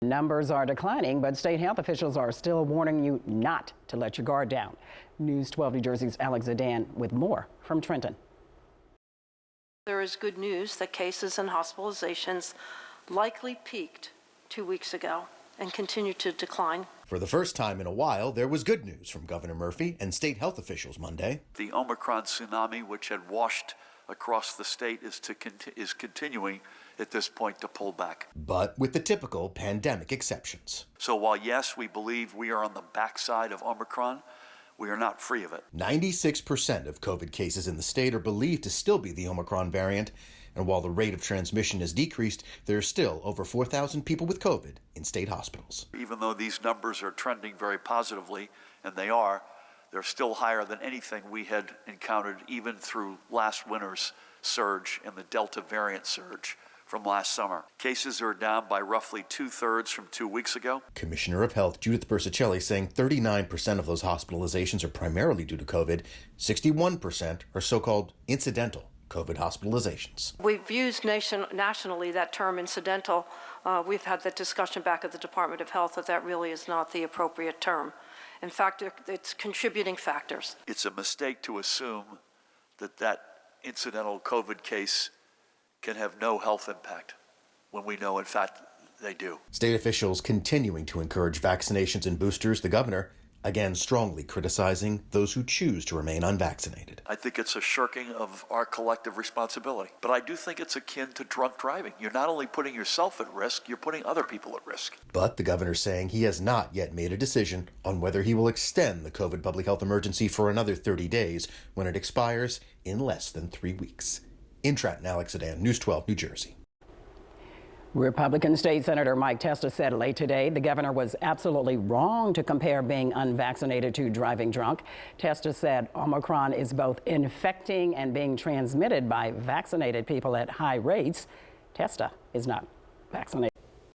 Numbers are declining, but state health officials are still warning you not to let your guard down. News 12 New Jersey's Alex Zidane with more from Trenton. There is good news that cases and hospitalizations likely peaked 2 weeks ago and continue to decline. For the first time in a while, there was good news from Governor Murphy and state health officials Monday. The Omicron tsunami, which had washed across the state, is continuing at this point to pull back. But with the typical pandemic exceptions. So while yes, we believe we are on the backside of Omicron, we are not free of it. 96% of COVID cases in the state are believed to still be the Omicron variant. And while the rate of transmission has decreased, there are still over 4,000 people with COVID in state hospitals. Even though these numbers are trending very positively, and they're still higher than anything we had encountered even through last winter's surge and the Delta variant surge from last summer. Cases are down by roughly 2/3 from 2 weeks ago. Commissioner of Health Judith Persichilli saying 39% of those hospitalizations are primarily due to COVID. 61% are so-called incidental COVID hospitalizations. We've used nationally that term incidental. We've had that discussion back at the Department of Health that really is not the appropriate term. In fact, it's contributing factors. It's a mistake to assume that incidental COVID case can have no health impact when we know, in fact, they do. State officials continuing to encourage vaccinations and boosters. The governor, again, strongly criticizing those who choose to remain unvaccinated. I think it's a shirking of our collective responsibility. But I do think it's akin to drunk driving. You're not only putting yourself at risk, you're putting other people at risk. But the governor saying he has not yet made a decision on whether he will extend the COVID public health emergency for another 30 days when it expires in less than 3 weeks. In Trenton, Alex Zidane, News 12, New Jersey. Republican State Senator Mike Testa said late today the governor was absolutely wrong to compare being unvaccinated to driving drunk. Testa said Omicron is both infecting and being transmitted by vaccinated people at high rates. Testa is not vaccinated.